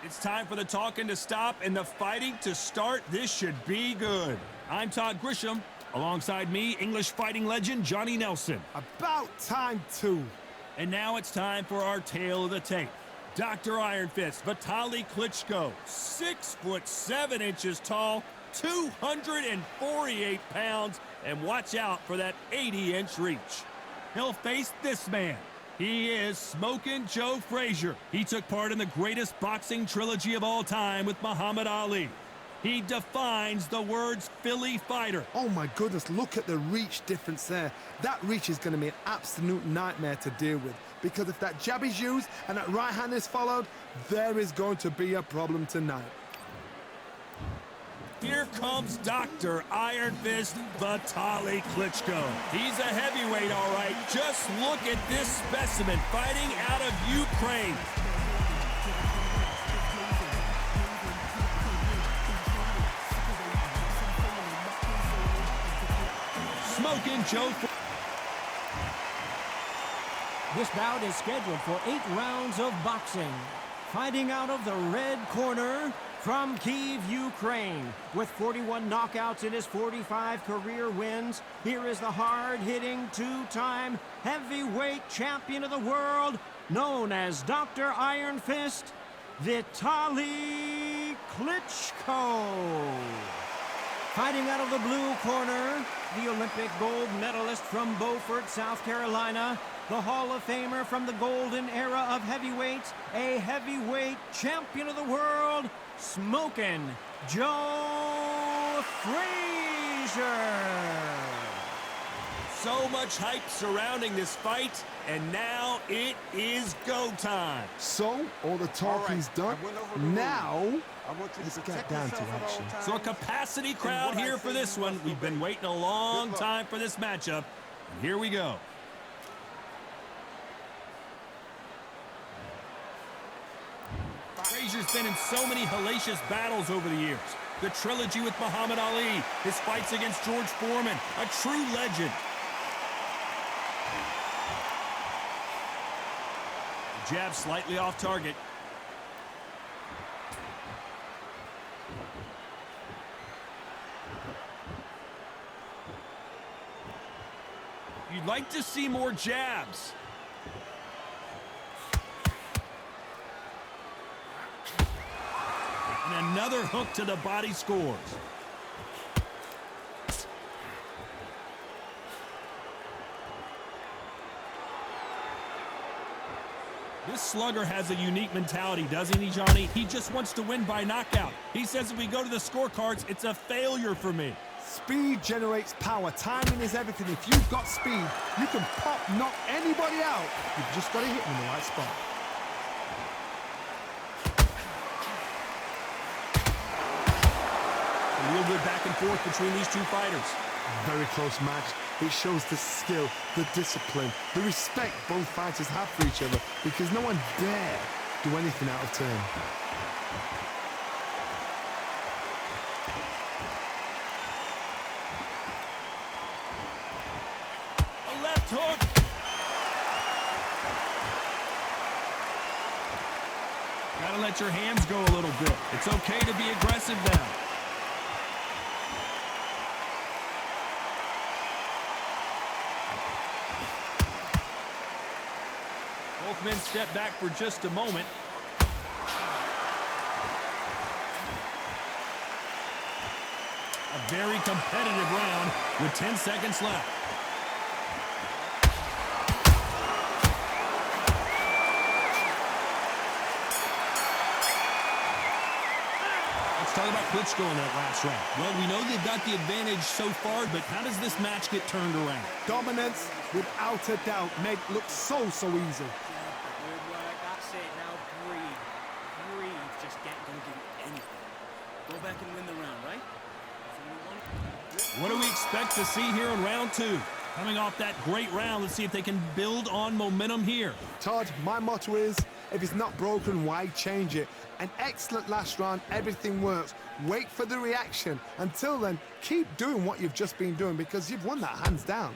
It's time for the talking to stop and the fighting to start. This should be good. I'm Todd Grisham. Alongside me, English fighting legend Johnny Nelson. About time, too. And now it's time for our tale of the tape. Dr. Iron Fist, Vitaly Klitchko, 6'7" tall, 248 pounds, and watch out for that 80-inch reach. He'll face this man. He is Smokin' Joe Frazier. He took part in the greatest boxing trilogy of all time with Muhammad Ali. He defines the words Philly fighter. Oh my goodness, look at the reach difference there. That reach is going to be an absolute nightmare to deal with, because if that jab is used and that right hand is followed, there is going to be a problem tonight. Here comes Dr. Iron Fist Vitaly Klitchko. He's a heavyweight, all right. Just look at this specimen fighting out of Ukraine. Smokin' Joe. This bout is scheduled for 8 rounds of boxing. Fighting out of the red corner, from Kyiv, Ukraine, with 41 knockouts in his 45 career wins, here is the hard-hitting, 2-time heavyweight champion of the world, known as Dr. Iron Fist, Vitaly Klitchko. Fighting out of the blue corner, the Olympic gold medalist from Beaufort, South Carolina, the Hall of Famer from the golden era of heavyweights, a heavyweight champion of the world, Smokin' Joe Frazier. So much hype surrounding this fight, and now it is go time. So, all the talking's done. Now, let's get down to action. So a capacity crowd here for this one. We've been waiting a long time for this matchup, and here we go. Frazier's been in so many hellacious battles over the years. The trilogy with Muhammad Ali, his fights against George Foreman, a true legend. Jab slightly off target. You'd like to see more jabs. And another hook to the body scores. This slugger has a unique mentality, doesn't he, Johnny? He just wants to win by knockout. He says if we go to the scorecards, it's a failure for me. Speed generates power. Timing is everything. If you've got speed, you can knock anybody out. You've just got to hit them in the right spot. A real good back and forth between these two fighters. Very close match. It shows the skill, the discipline, the respect both fighters have for each other, because no one dare do anything out of turn. A left hook. Gotta let your hands go a little bit. It's okay to be aggressive now. Both men step back for just a moment. A very competitive round with 10 seconds left. Let's talk about Klitchko in that last round. Well, we know they've got the advantage so far, but how does this match get turned around? Dominance, without a doubt, made look so easy. Good work, that's it, now breathe. Breathe, just don't give it anything. Go back and win the round, right? What do we expect to see here in round 2? Coming off that great round, let's see if they can build on momentum here. Todd, my motto is, if it's not broken, why change it? An excellent last round, everything works. Wait for the reaction. Until then, keep doing what you've just been doing, because you've won that hands down.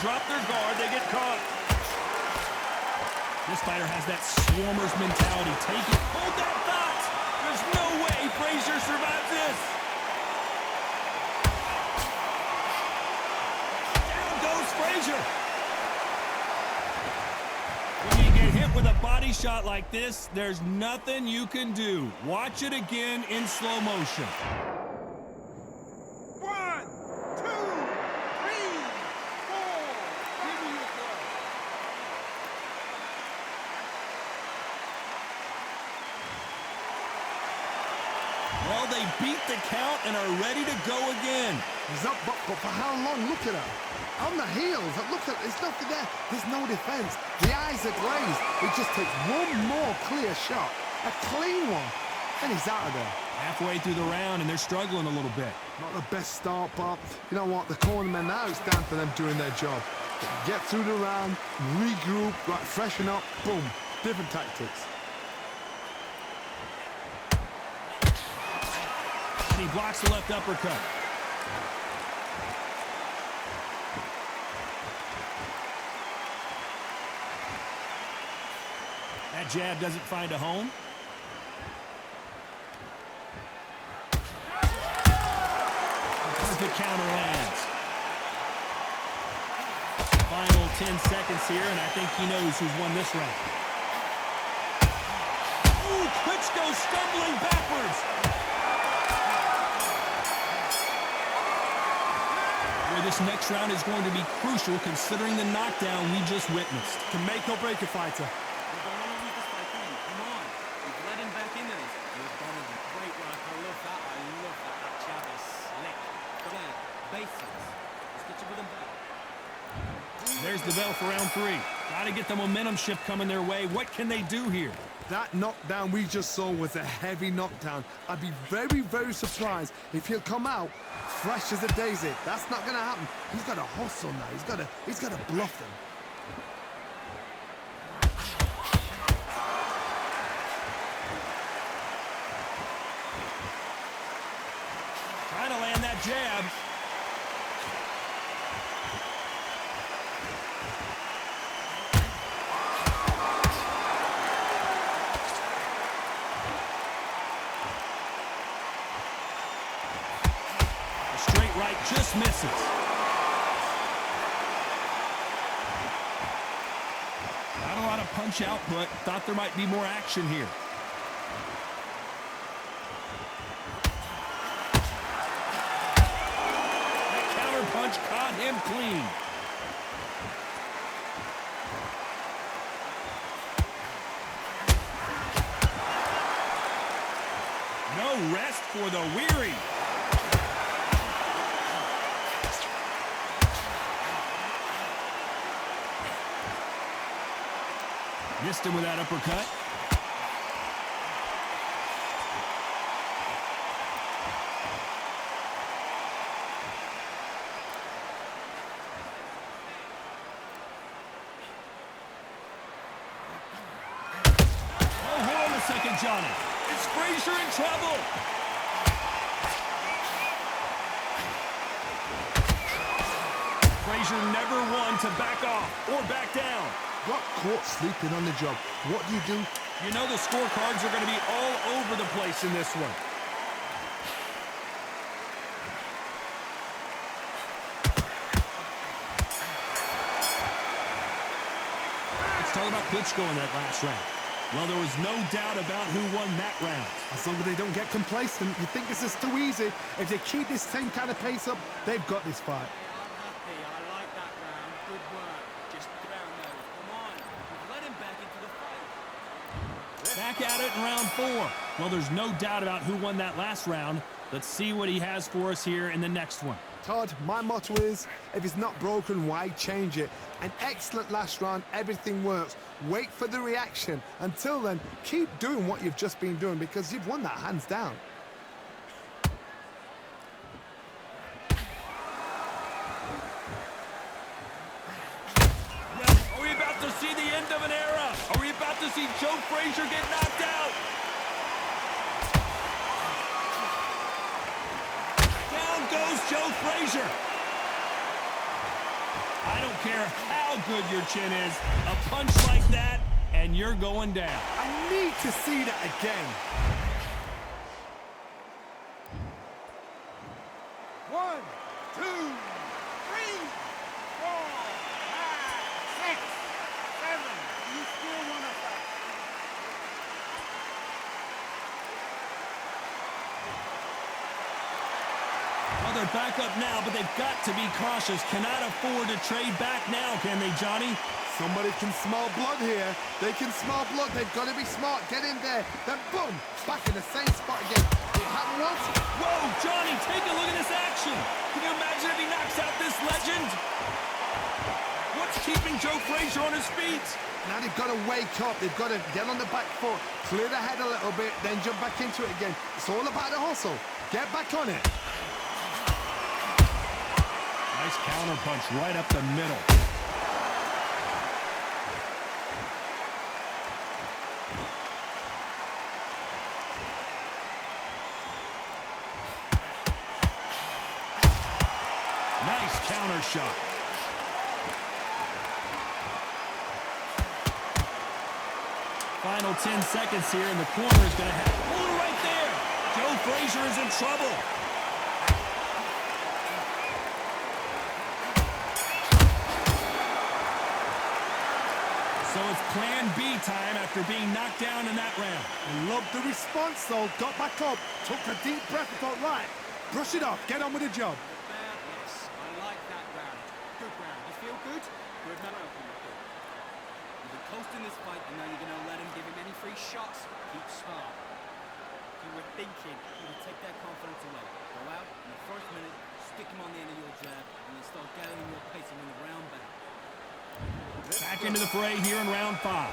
drop their guard, they get caught. This fighter has that swarmer's mentality. Take it. Hold that thought. There's no way Frazier survives this. Down goes Frazier. When you get hit with a body shot like this, there's nothing you can do. Watch it again in slow motion. 1, 2, 3, 4. Give me your ball. Well, they beat the count and are ready to go again. He's up, but for how long? Look at her. On the heels. Look at, there's nothing there. There's no defense. The eyes are glazed. It just takes one more clear shot. A clean one. And he's out of there. Halfway through the round, and they're struggling a little bit. Not the best start, but you know what? The cornermen, now it's down to them doing their job. Get through the round, regroup, like freshen up, boom. Different tactics. And he blocks the left uppercut. That jab doesn't find a home. Perfect counter lands. Final 10 seconds here, and I think he knows who's won this round. Ooh, Klitchko stumbling backwards. Boy, this next round is going to be crucial considering the knockdown we just witnessed. Can make or break a fighter. You don't want to lose this fight, can you? Come on. You've led him back into this. You're better than great work. I love that. I love that. That jab is slick. Go there. Basics. Let's get you with him back. There's the bell for round 3. Got to get the momentum shift coming their way. What can they do here? That knockdown we just saw was a heavy knockdown. I'd be very, very surprised if he'll come out fresh as a daisy. That's not going to happen. He's got to hustle now. He's got to bluff them. Trying to land that jab. The straight right just misses. Not a lot of punch output. Thought there might be more action here. Punch caught him clean. No rest for the weary. Missed him with that uppercut. Second, Johnny. Is Frazier in trouble? Frazier never one to back off or back down. Got caught sleeping on the job. What do? You know the scorecards are going to be all over the place in this one. Let's talk about Klitchko in that last round. Well, there was no doubt about who won that round. As long as they don't get complacent, you think this is too easy. If they keep this same kind of pace up, they've got this fight. I'm happy. I like that round. Good work. Just ground those. Come on. You've led him back into the fight. Back at it in round 4. Well, there's no doubt about who won that last round. Let's see what he has for us here in the next one. Todd, my motto is, if it's not broken, why change it? An excellent last round, everything works. Wait for the reaction. Until then, keep doing what you've just been doing because you've won that hands down. Well, are we about to see the end of an era? Are we about to see Joe Frazier get knocked out? Down goes Joe Frazier. I don't care how good your chin is. A punch like that, and you're going down. I need to see that again. 1, 2, 3, 4, 5, 6, 7. You still want to fight? Well, they're back up now, but they've got to be cautious. Cannot afford to trade back now, can they, Johnny? Somebody can smell blood here. They can smell blood. They've got to be smart. Get in there. Then boom, back in the same spot again. It happened once. Whoa, Johnny, take a look at this action. Can you imagine if he knocks out this legend? What's keeping Joe Frazier on his feet? Now they've got to wake up. They've got to get on the back foot, clear the head a little bit, then jump back into it again. It's all about the hustle. Get back on it. Nice counter punch right up the middle. Nice counter shot. Final 10 seconds here, and the corner is going to have... Oh, right there! Joe Frazier is in trouble. So it's plan B time after being knocked down in that round. I love the response, though. Got back up, took a deep breath, thought, right, brush it off, get on with the job. Yes, I like that round. Good round. You feel good? Good man. You've been coasting this fight, and now you're going to let him give him any free shots. Keep smart. If you were thinking you would take that confidence away. Go out in the first minute, stick him on the end of your jab, and then start gathering your pace and win the round back. Back into the fray here in round 5.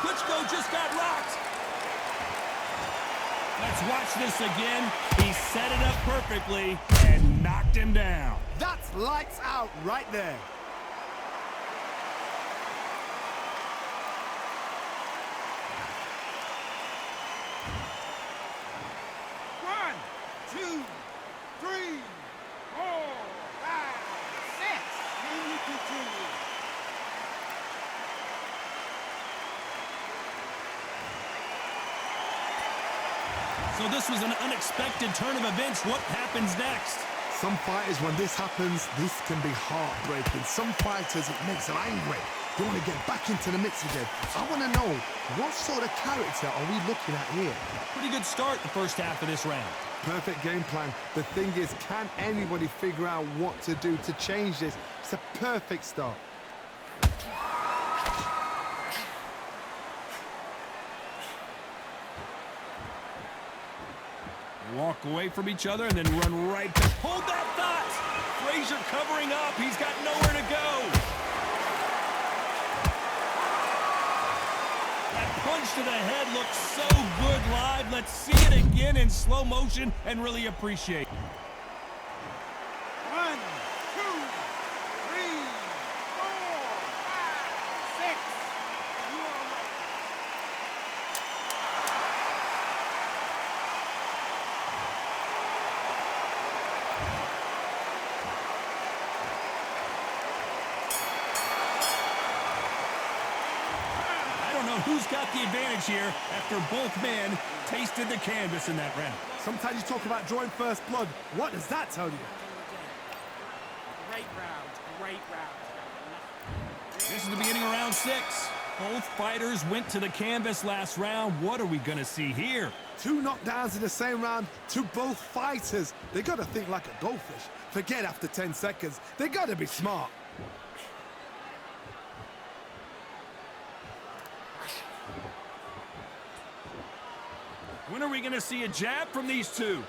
Klitchko just got rocked. Let's watch this again. He set it up perfectly and knocked him down. That's lights out right there. One, two, three, 4, 5, 6. Can you continue? So this was an unexpected turn of events. What happens next? Some fighters, when this happens, this can be heartbreaking. Some fighters, it makes them angry. They want to get back into the mix again. I want to know, what sort of character are we looking at here? Pretty good start the first half of this round. Perfect game plan. The thing is, can anybody figure out what to do to change this? It's a perfect start. Walk away from each other and then run right back. Hold that thought! Frazier covering up. He's got nowhere to go. That punch to the head looks so good live. Let's see it again in slow motion and really appreciate it. 1, 2, 3, 4, 5, 6. You are right. Who's got the advantage here after both men tasted the canvas in that round? Sometimes you talk about drawing first blood. What does that tell you? Great round. Great round. This is the beginning of round 6. Both fighters went to the canvas last round. What are we going to see here? 2 knockdowns in the same round to both fighters. They got to think like a goldfish. Forget after 10 seconds. They got to be smart. When are we going to see a jab from these two?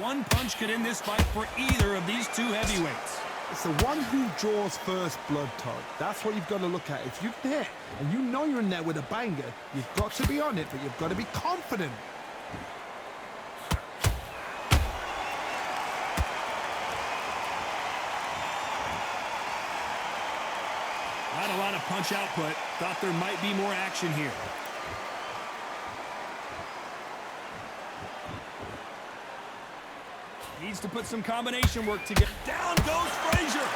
One punch could end this fight for either of these two heavyweights. It's the one who draws first blood, Todd. That's what you've got to look at. If you can hit and you know you're in there with a banger, you've got to be on it, but you've got to be confident. Not a lot of punch output. Thought there might be more action here. Needs to put some combination work together. Down goes Frazier.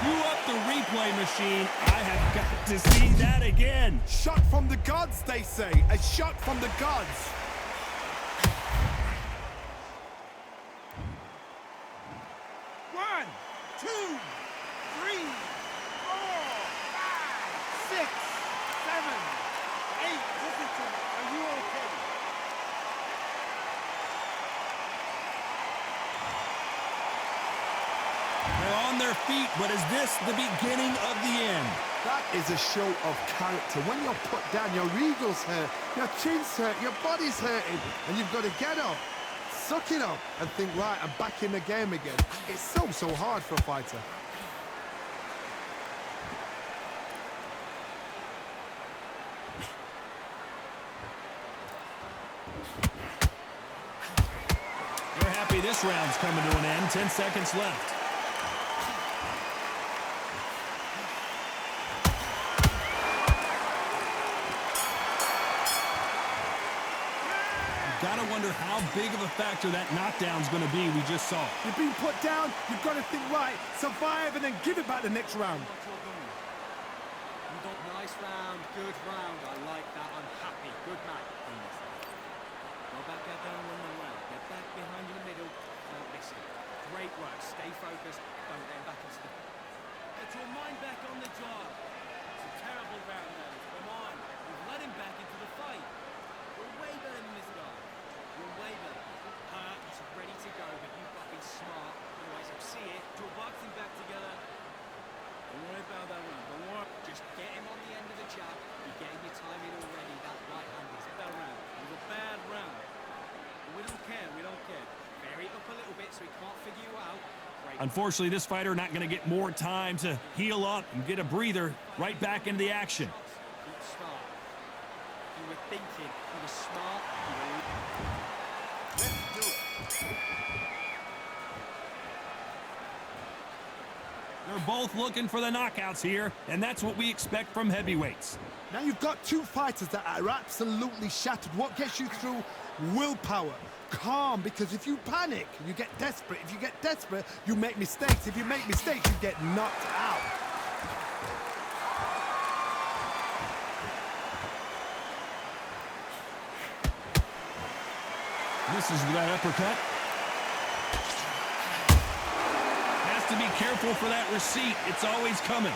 Cue up the replay machine. I have got to see that again. Shot from the gods, they say. A shot from the gods. One, two, 3, 4, 5, 6, 7, 8. Listen to me. Are you okay? They're on their feet, but is this the beginning of the end? That is a show of character. When you're put down, your eagles hurt, your chin's hurt, your body's hurting, and you've got to get up, suck it up, and think, right, I'm back in the game again. It's so hard for a fighter. They're happy this round's coming to an end. 10 seconds left. Gotta wonder how big of a factor that knockdown's gonna be we just saw. You've been put down, you've got to think, right, survive and then give it back the next round. You got nice round, good round. I like that. I'm happy. Good man. Go back out there and win the round. Get back behind you in the middle. Don't listen. Great work. Stay focused. Don't get back into the... Get your mind back on the job. It's a terrible round now. Come on. You've let him back into the fight. You're way better than this guy. You're way better. Hurt, he's ready to go, but you've got to be smart. Otherwise, you'll see it. Your boxing back together. Don't worry about that round. Don't worry. Just get him on the end of the jab. You're getting your time in already. That right hand is a bad round. It was a bad round. But we don't care. We don't care. Vary it up a little bit so he can't figure you out. Great. Unfortunately, this fighter not gonna get more time to heal up and get a breather. Right back into the action. Keep smart. You were thinking. You were smart. You were... Let's do it. They're both looking for the knockouts here, and that's what we expect from heavyweights. Now you've got two fighters that are absolutely shattered. What gets you through? Willpower. Calm, because if you panic, you get desperate. If you get desperate, you make mistakes. If you make mistakes, you get knocked out. Misses with that uppercut. Has to be careful for that receipt. It's always coming.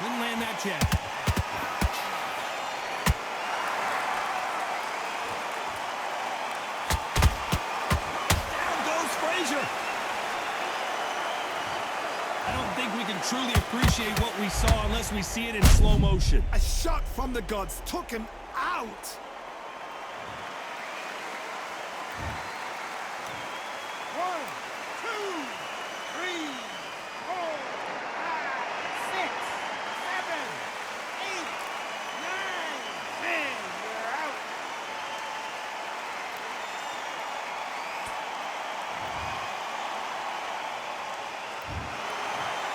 Didn't land that jab. Down goes Frazier. I don't think we can truly appreciate what we saw unless we see it in slow motion. A shot from the gods took him out. One, two, 3, 4, 5, 6, 7, 8, 9, 10. You're out.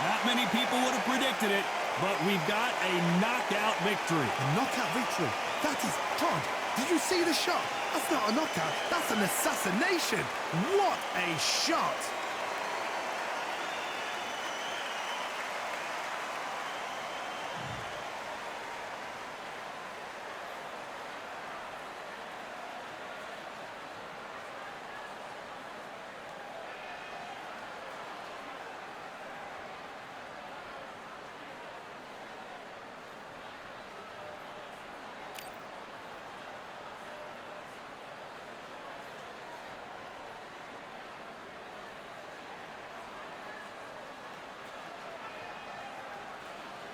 Not many people would have predicted it, but we've got a knockout victory. A knockout victory. That is Todd. Did you see the shot? That's not a knockout. That's an assassination. What a shot.